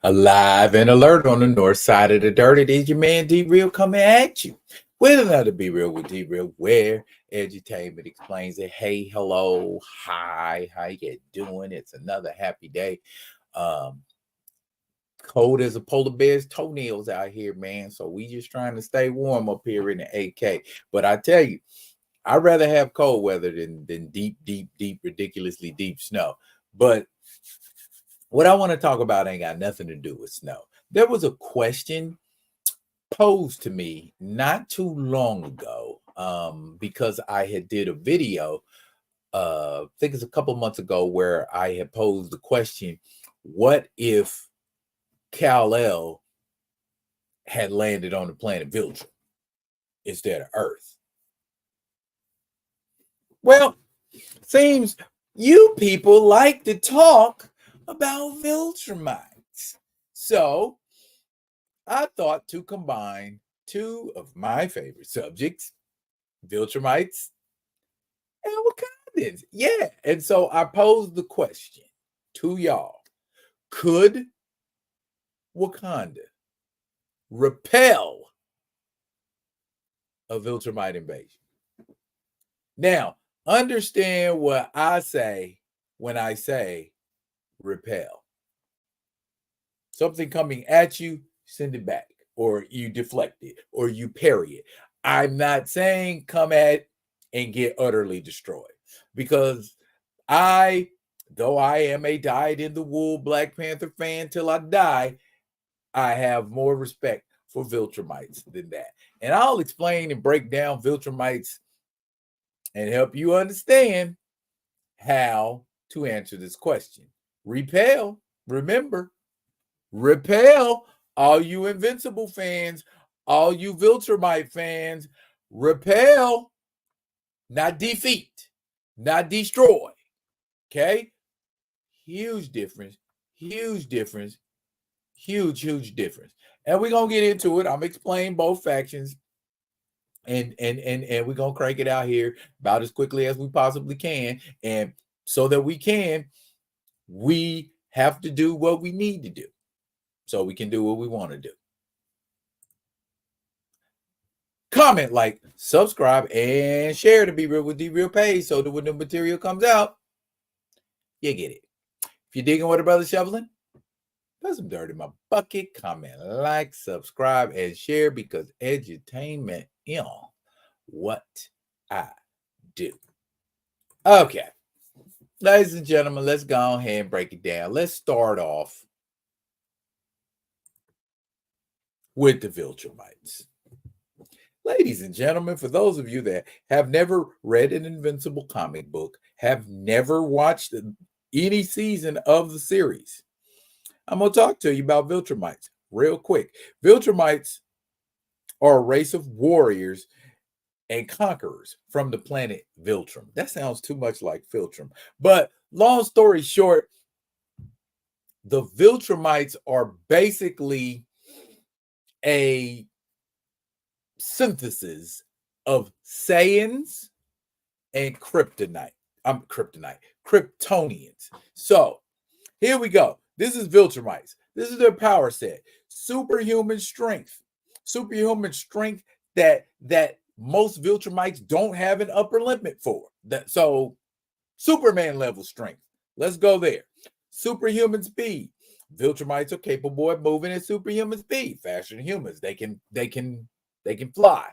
Alive and alert on the north side of the dirt. It is your man D Real coming at you with another Be Real with D Real, where Edutainment explains it. Hey, hello, hi, how you doing? It's another happy day. Um, Cold as a polar bear's toenails out here, man. So we just trying to stay warm up here in the AK. But I tell you, I'd rather have cold weather than deep, ridiculously deep snow. But what I want to talk about ain't got nothing to do with snow. There was a question posed to me not too long ago, because I had did a video, I think it's a couple months ago, where I had posed the question, what if Kal-El had landed on the planet Viltrum instead of Earth? Well, seems you people like to talk about Viltrumites. So I thought to combine two of my favorite subjects, Viltrumites and Wakandans. Yeah. And so I posed the question to y'all. Could Wakanda repel a Viltrumite invasion? Now, understand what I say when I say repel. Something coming at you, send it back, or you deflect it, or you parry it. I'm not saying come at and get utterly destroyed, because though I am a dyed in the wool Black Panther fan till I die, I have more respect for Viltrumites than that. And I'll explain and break down Viltrumites and help you understand how to answer this question. Repel, remember, repel, all you Invincible fans, all you Viltrumite fans, repel, not defeat, not destroy. Okay? Huge difference, huge difference, huge difference. And we're gonna get into it. I'm explaining both factions, and we're gonna crank it out here about as quickly as we possibly can. And so that we have to do what we need to do so we can do what we want to do. Comment, like, subscribe, and share to Be Real with D Real page so that when the material comes out, you get it. If you're digging what a brother's shoveling, put some dirt in my bucket. Comment, like, subscribe, and share, because edutainment is what I do. Okay. Ladies and gentlemen, let's go ahead and break it down. Let's start off with the Viltrumites. Ladies and gentlemen, for those of you that have never read an Invincible comic book, have never watched any season of the series, I'm going to talk to you about Viltrumites real quick. Viltrumites are a race of warriors and conquerors from the planet Viltrum. That sounds too much like Viltrum. But long story short, the Viltrumites are basically a synthesis of Saiyans and Kryptonite. Kryptonians. So here we go. This is Viltrumites. This is their power set. Superhuman strength. Superhuman strength that most Viltrumites don't have an upper limit for. So Superman level strength. Let's go there. Superhuman speed. Viltrumites are capable of moving at superhuman speed, faster than humans. They can fly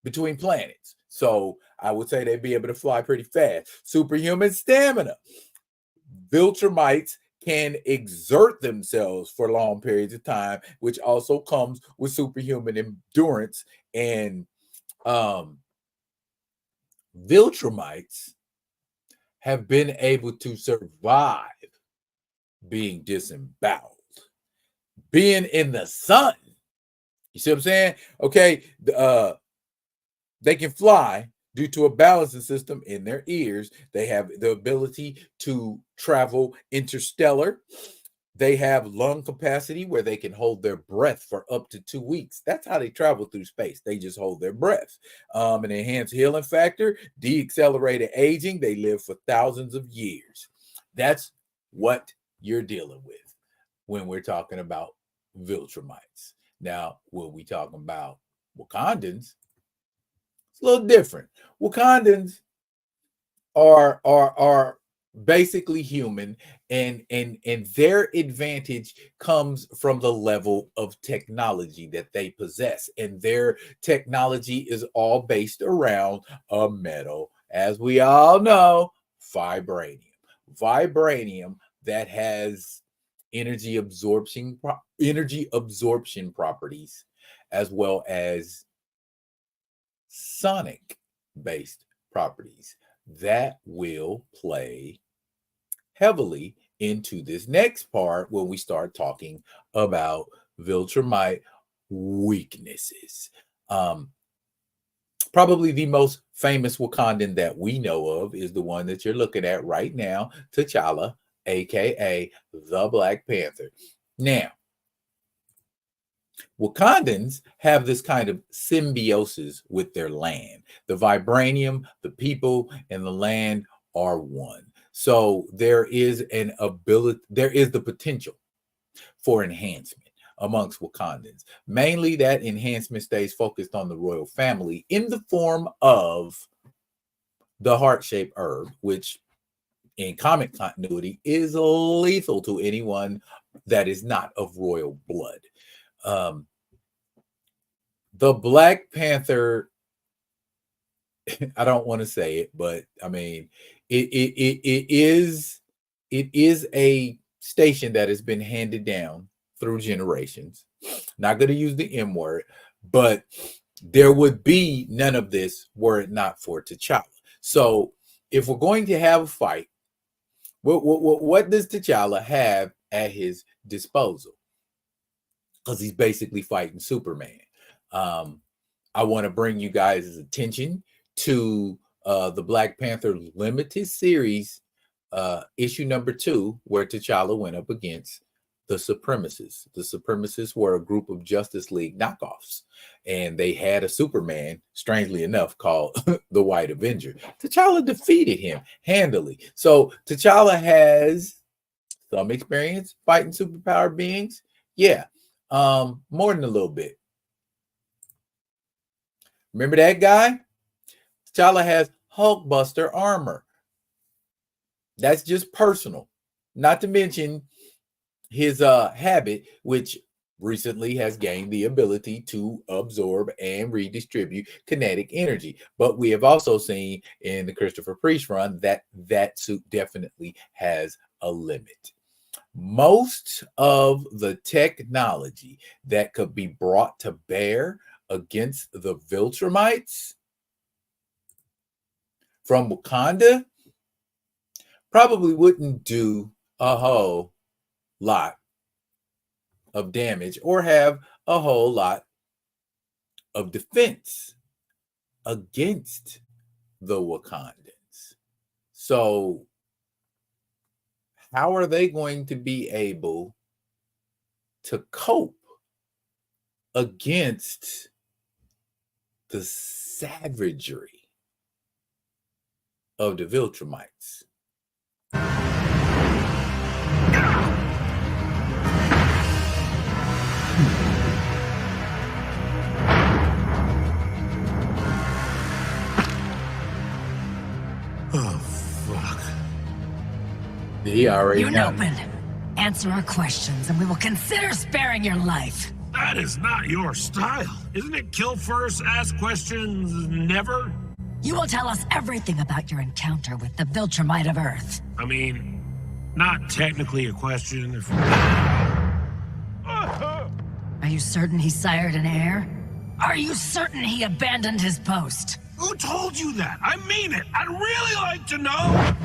between planets. So I would say they'd be able to fly pretty fast. Superhuman stamina. Viltrumites can exert themselves for long periods of time, which also comes with superhuman endurance. And Viltrumites have been able to survive being disemboweled, being in the sun. You see what I'm saying? Okay, they can fly due to a balancing system in their ears. They have the ability to travel interstellar. They have lung capacity where they can hold their breath for up to 2 weeks. That's how they travel through space. They just hold their breath. An enhanced healing factor, deaccelerated aging. They live for thousands of years. That's what you're dealing with. when we're talking about Viltrumites. Now, when we talking about Wakandans, it's a little different. Wakandans are basically human, and their advantage comes from the level of technology that they possess, and their technology is all based around a metal, as we all know, vibranium that has energy absorption properties, as well as sonic based properties that will play heavily into this next part when we start talking about Viltrumite weaknesses. Probably the most famous Wakandan that we know of is the one that you're looking at right now, T'Challa, aka the Black Panther. Now, Wakandans have this kind of symbiosis with their land. The vibranium, the people, and the land are one. So there is the potential for enhancement amongst Wakandans. Mainly that enhancement stays focused on the royal family in the form of the heart-shaped herb, which in comic continuity is lethal to anyone that is not of royal blood. The Black Panther, I don't want to say it, but I mean, it is a station that has been handed down through generations. Not going to use the M word, but there would be none of this were it not for T'Challa. So if we're going to have a fight, what does T'Challa have at his disposal? Because he's basically fighting Superman. I want to bring you guys' attention to the Black Panther limited series, issue number 2, where T'Challa went up against the Supremacists. The Supremacists were a group of Justice League knockoffs, and they had a Superman, strangely enough, called the White Avenger. T'Challa defeated him handily. So T'Challa has some experience fighting superpowered beings. Yeah, more than a little bit. Remember that guy? T'Challa has Hulkbuster armor. That's just personal. Not to mention his habit, which recently has gained the ability to absorb and redistribute kinetic energy. But we have also seen in the Christopher Priest run that that suit definitely has a limit. Most of the technology that could be brought to bear against the Viltrumites from Wakanda probably wouldn't do a whole lot of damage or have a whole lot of defense against the Wakandans. So how are they going to be able to cope against the savagery of the Viltrumites? Oh, fuck. He already You open. Answer our questions, and we will consider sparing your life. That is not your style. Isn't it kill first, ask questions, never? You will tell us everything about your encounter with the Viltrumite of Earth. I mean, not technically a question. If... Are you certain he sired an heir? Are you certain he abandoned his post? Who told you that? I mean it. I'd really like to know.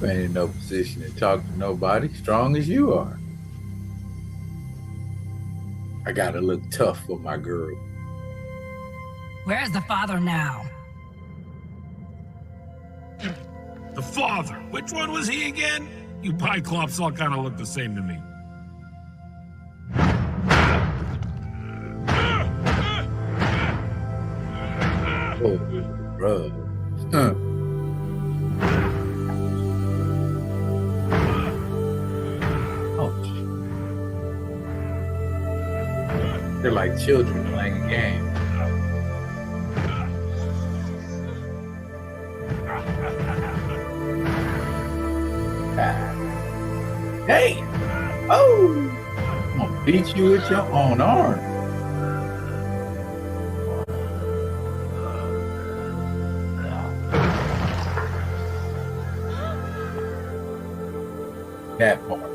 Ain't in no position to talk to nobody strong as you are. I gotta look tough for my girl. Where's the father now? The father. Which one was he again? You Biclops all kind of look the same to me. Oh, bro. Huh. Oh, You're like children playing a game. Hey! Oh! I'm gonna beat you with your own arm. That part.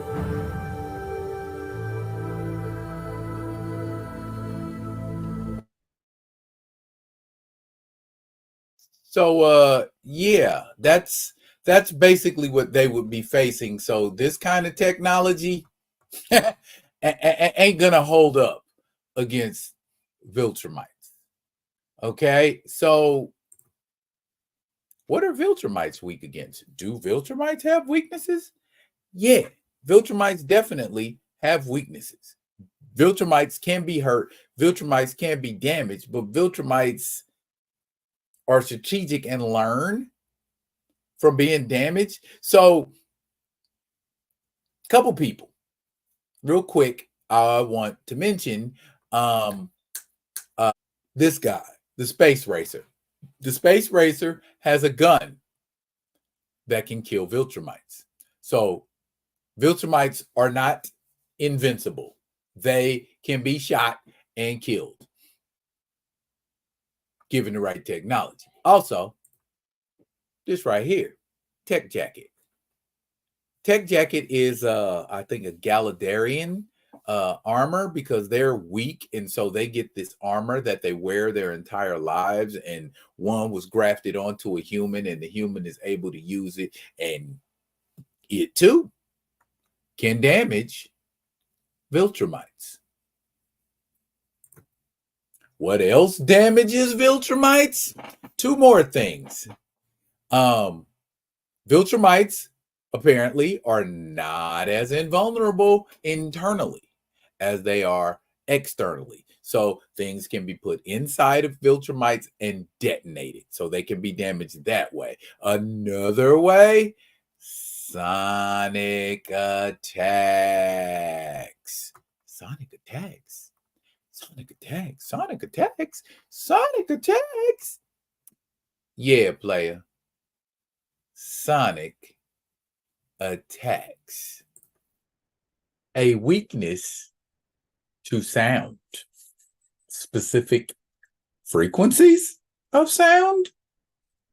So yeah, that's basically what they would be facing. So this kind of technology ain't gonna hold up against Viltrumites. Okay, so what are Viltrumites weak against? Do Viltrumites have weaknesses? Yeah, Viltrumites definitely have weaknesses. Viltrumites can be hurt, Viltrumites can be damaged, but Viltrumites are strategic and learn from being damaged. So, a couple people, real quick, I want to mention this guy, the Space Racer. The Space Racer has a gun that can kill Viltrumites. So, Viltrumites are not invincible. They can be shot and killed, given the right technology. Also, this right here, Tech Jacket. Tech Jacket is, I think, a Galadarian armor because they're weak, and so they get this armor that they wear their entire lives, and one was grafted onto a human, and the human is able to use it, and it too can damage Viltrumites. What else damages Viltrumites? Two more things. Viltrumites apparently are not as invulnerable internally as they are externally. So things can be put inside of Viltrumites and detonated. So they can be damaged that way. Another way, sonic attacks. Sonic attacks. Sonic attacks. Sonic attacks. Sonic attacks. Yeah, player. Sonic attacks. A weakness to sound. Specific frequencies of sound.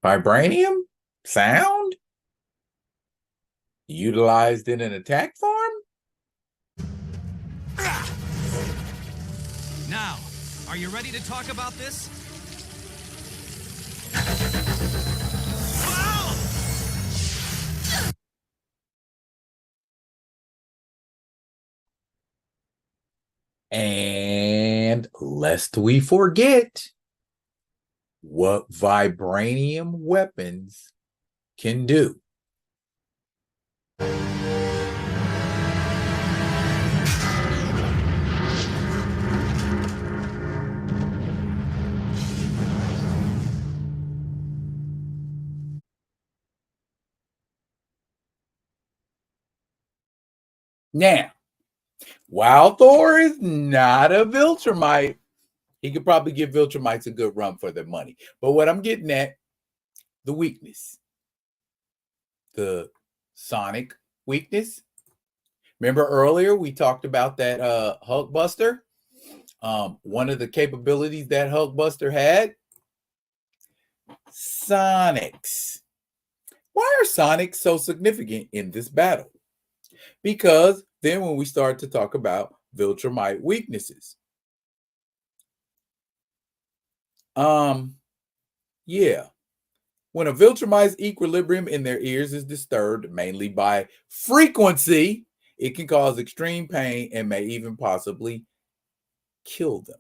Vibranium sound. Utilized in an attack form. Now, are you ready to talk about this? And lest we forget what vibranium weapons can do. Now, while Thor is not a Viltrumite, he could probably give Viltrumites a good run for their money. But what I'm getting at, the weakness, the sonic weakness. Remember earlier we talked about that Hulkbuster? One of the capabilities that Hulkbuster had, sonics. Why are sonics so significant in this battle? Because then when we start to talk about Viltrumite weaknesses, yeah, when a Viltrumite's equilibrium in their ears is disturbed, mainly by frequency, it can cause extreme pain and may even possibly kill them.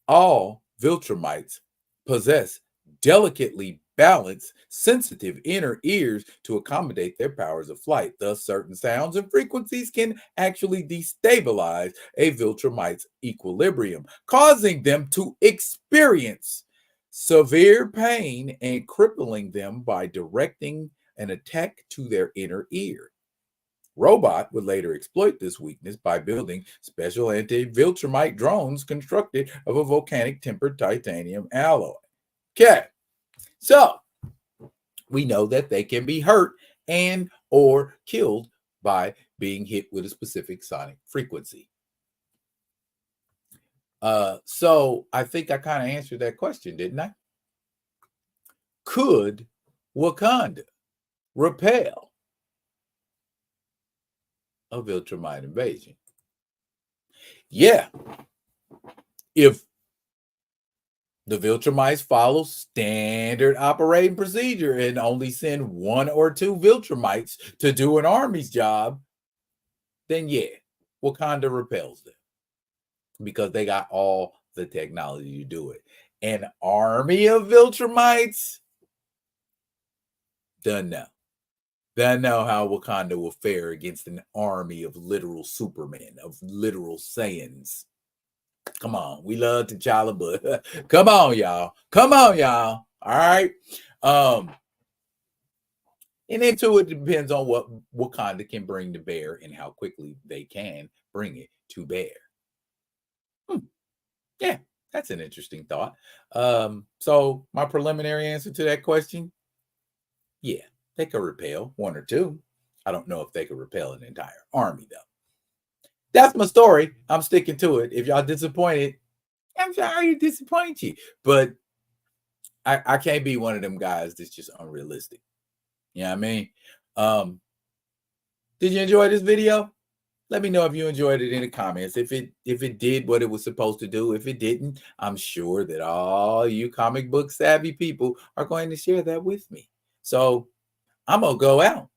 All Viltrumites possess delicately balanced, sensitive inner ears to accommodate their powers of flight. Thus, certain sounds and frequencies can actually destabilize a Viltrumite's equilibrium, causing them to experience severe pain and crippling them by directing an attack to their inner ear. Robot would later exploit this weakness by building special anti-Viltrumite drones constructed of a volcanic tempered titanium alloy. Okay, so we know that they can be hurt and or killed by being hit with a specific sonic frequency. So I think I kind of answered that question, didn't I? Could Wakanda repel a Viltrumite invasion? Yeah. If the Viltrumites follow standard operating procedure and only send 1 or 2 Viltrumites to do an army's job, then yeah, Wakanda repels them because they got all the technology to do it. An army of Viltrumites? Don't know. Don't know how Wakanda will fare against an army of literal Supermen, of literal Saiyans. Come on, we love T'Challa, but come on, y'all. Come on, y'all. All right. And into it depends on what Wakanda can bring to bear and how quickly they can bring it to bear. Yeah, that's an interesting thought. So my preliminary answer to that question, yeah, they could repel 1 or 2. I don't know if they could repel an entire army, though. That's my story. I'm sticking to it. If y'all disappointed, I'm sorry to disappoint you. But I can't be one of them guys that's just unrealistic. You know what I mean? Did you enjoy this video? Let me know if you enjoyed it in the comments. If it did what it was supposed to do. If it didn't, I'm sure that all you comic book savvy people are going to share that with me. So I'm going to go out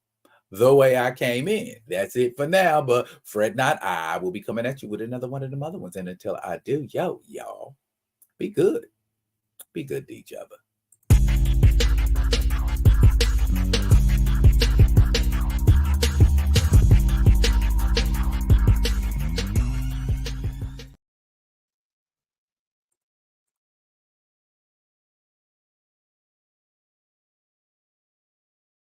the way I came in. That's it for now. But fret not, I will be coming at you with another one of them other ones. And until I do, y'all, be good. Be good to each other.